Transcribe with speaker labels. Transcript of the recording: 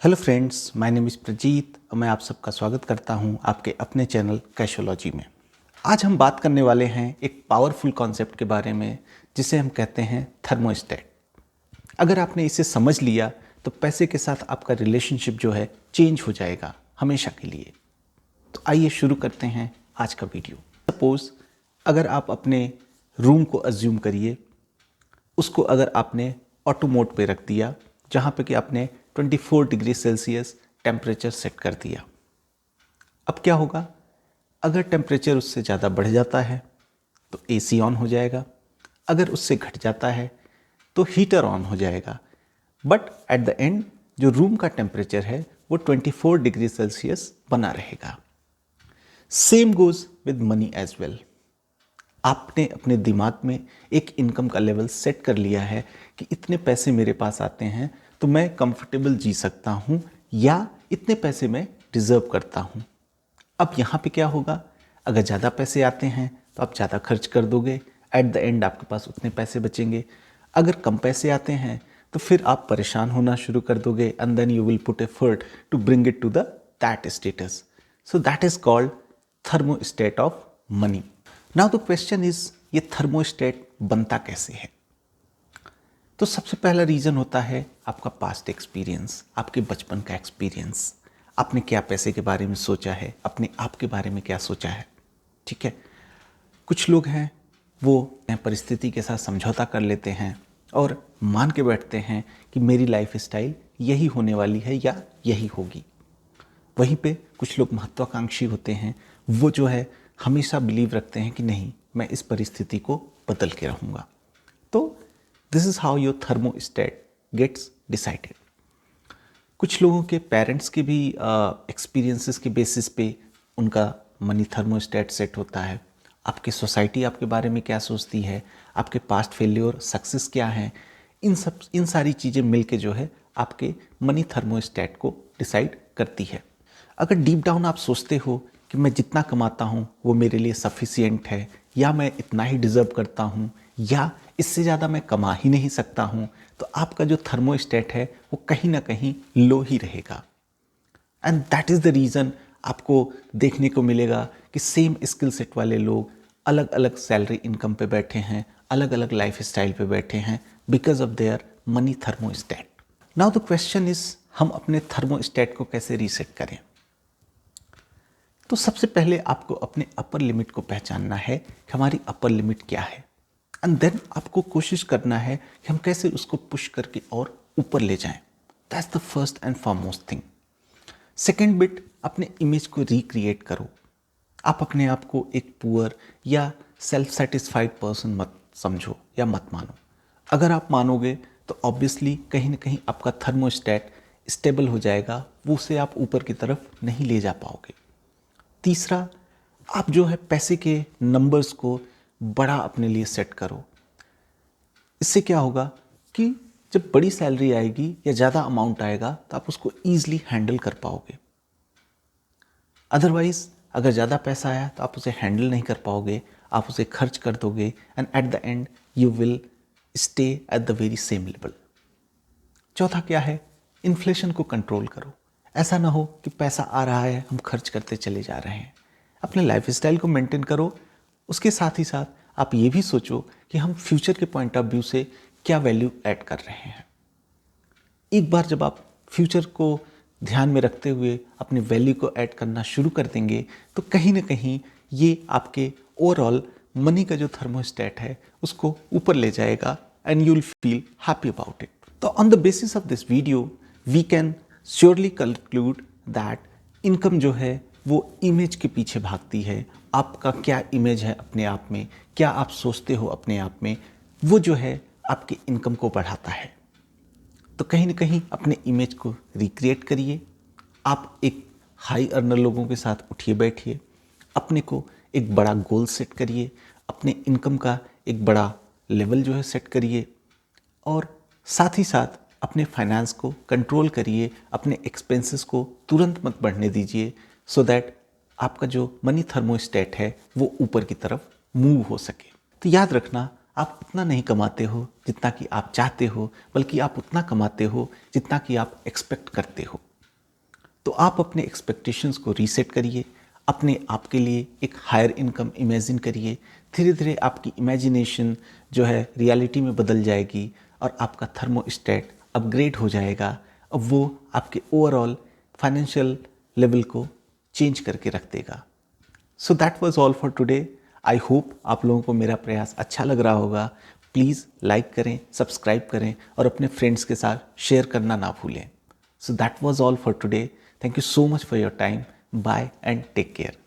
Speaker 1: Hello friends, my name is Prajeet और मैं आप सबका स्वागत करता हूं आपके अपने चैनल कैशोलॉजी में। आज हम बात करने वाले हैं एक पावरफुल कॉन्सेप्ट के बारे में जिसे हम कहते हैं थर्मोस्टेट। अगर आपने इसे समझ लिया तो पैसे के साथ आपका रिलेशनशिप जो है चेंज हो जाएगा हमेशा के लिए। तो आइए शुरू करते हैं आज का वीडियो। सपोज अगर आप अपने रूम को अज्यूम करिए, उसको अगर आपने ऑटो मोड पे रख दिया जहाँ पे कि आपने 24 डिग्री सेल्सियस टेम्परेचर सेट कर दिया। अब क्या होगा, अगर टेम्परेचर उससे ज़्यादा बढ़ जाता है तो एसी ऑन हो जाएगा, अगर उससे घट जाता है तो हीटर ऑन हो जाएगा। बट एट द एंड जो रूम का टेम्परेचर है वो 24 डिग्री सेल्सियस बना रहेगा। Same goes with money as well. आपने अपने दिमाग में एक इनकम का लेवल सेट कर लिया है कि इतने पैसे मेरे पास आते हैं तो मैं कंफर्टेबल जी सकता हूँ या इतने पैसे मैं डिज़र्व करता हूँ। अब यहाँ पे क्या होगा, अगर ज़्यादा पैसे आते हैं तो आप ज़्यादा खर्च कर दोगे, एट द एंड आपके पास उतने पैसे बचेंगे। अगर कम पैसे आते हैं तो फिर आप परेशान होना शुरू कर दोगे and then you will put effort to bring it to the that status. So that is called thermostat of money. Now the question is, ये थर्मोस्टेट बनता कैसे है? तो सबसे पहला रीज़न होता है आपका पास्ट एक्सपीरियंस, आपके बचपन का एक्सपीरियंस। आपने क्या पैसे के बारे में सोचा है, अपने आप के बारे में क्या सोचा है। ठीक है, कुछ लोग हैं वो परिस्थिति के साथ समझौता कर लेते हैं और मान के बैठते हैं कि मेरी लाइफ स्टाइल यही होने वाली है या यही होगी। वहीं पे कुछ लोग महत्वाकांक्षी होते हैं, वो जो है हमेशा बिलीव रखते हैं कि नहीं, मैं इस परिस्थिति को बदल के रहूँगा। तो this is how your thermostat gets decided. कुछ लोगों के पेरेंट्स के भी एक्सपीरियंसेस के बेसिस पे उनका मनी थर्मोस्टेट सेट होता है। आपकी सोसाइटी आपके बारे में क्या सोचती है, आपके पास्ट फेल्योर सक्सेस क्या है, इन सारी चीज़ें मिलके जो है आपके मनी थर्मोस्टेट को डिसाइड करती है। अगर डीप डाउन आप सोचते हो कि मैं जितना कमाता हूँ वो मेरे लिए सफिशिएंट है, या मैं इतना ही डिज़र्व करता हूँ, या इससे ज़्यादा मैं कमा ही नहीं सकता हूँ, तो आपका जो थर्मोस्टेट है वो कहीं ना कहीं लो ही रहेगा। And that is the reason आपको देखने को मिलेगा कि सेम स्किल सेट वाले लोग अलग अलग सैलरी इनकम पे बैठे हैं, अलग अलग लाइफ स्टाइल पे बैठे हैं, because of their money thermostat. Now the question is, हम अपने थर्मोस्टेट को कैसे रीसेट करें? तो सबसे पहले आपको अपने अपर लिमिट को पहचानना है कि हमारी अपर लिमिट क्या है, एंड देन आपको कोशिश करना है कि हम कैसे उसको पुश करके और ऊपर ले जाएं। That's the first and foremost thing. Second bit, अपने इमेज को रिक्रिएट करो। आप अपने आप को एक पुअर या सेल्फ सेटिस्फाइड पर्सन मत समझो या मत मानो। अगर आप मानोगे तो ऑब्वियसली कहीं ना कहीं आपका थर्मोस्टेट स्टेबल हो जाएगा, वो उसे आप ऊपर की तरफ नहीं ले जा पाओगे। तीसरा, आप जो है पैसे के नंबर्स को बड़ा अपने लिए सेट करो। इससे क्या होगा कि जब बड़ी सैलरी आएगी या ज़्यादा अमाउंट आएगा तो आप उसको ईजिली हैंडल कर पाओगे। अदरवाइज अगर ज़्यादा पैसा आया तो आप उसे हैंडल नहीं कर पाओगे, आप उसे खर्च कर दोगे and eight the and you will stay at the very same level. चौथा क्या है, इन्फ्लेशन को कंट्रोल करो। ऐसा ना हो कि पैसा आ रहा है हम खर्च करते चले जा रहे हैं। अपने लाइफस्टाइल को मेंटेन करो। उसके साथ ही साथ आप ये भी सोचो कि हम फ्यूचर के पॉइंट ऑफ व्यू से क्या वैल्यू ऐड कर रहे हैं। एक बार जब आप फ्यूचर को ध्यान में रखते हुए अपने वैल्यू को ऐड करना शुरू कर देंगे तो कहीं ना कहीं ये आपके ओवरऑल मनी का जो थर्मोस्टेट है उसको ऊपर ले जाएगा and you will feel happy about it. तो on the basis of this video we can surely conclude that income जो है वो इमेज के पीछे भागती है। आपका क्या इमेज है अपने आप में, क्या आप सोचते हो अपने आप में, वो जो है आपकी इनकम को बढ़ाता है। तो कहीं ना कहीं अपने इमेज को रिक्रिएट करिए। आप एक हाई अर्नर लोगों के साथ उठिए बैठिए, अपने को एक बड़ा गोल सेट करिए, अपने इनकम का एक बड़ा लेवल जो है सेट करिए, और साथ ही साथ अपने फाइनेंस को कंट्रोल करिए। अपने एक्सपेंसेस को तुरंत मत बढ़ने दीजिए सो दैट आपका जो मनी थर्मोस्टेट है वो ऊपर की तरफ मूव हो सके। तो याद रखना, आप उतना नहीं कमाते हो जितना कि आप चाहते हो, बल्कि आप उतना कमाते हो जितना कि आप एक्सपेक्ट करते हो। तो आप अपने एक्सपेक्टेशंस को रीसेट करिए, अपने आप के लिए एक हायर इनकम इमेजिन करिए। धीरे धीरे आपकी इमेजिनेशन जो है रियलिटी में बदल जाएगी और आपका थर्मोस्टेट अपग्रेड हो जाएगा। अब वो आपके ओवरऑल फाइनेंशियल लेवल को चेंज करके रख देगा। So that was all for today. I hope आप लोगों को मेरा प्रयास अच्छा लग रहा होगा। प्लीज़ लाइक करें, सब्सक्राइब करें और अपने फ्रेंड्स के साथ शेयर करना ना भूलें। So that was all for today. Thank you so much for your time. Bye and take care.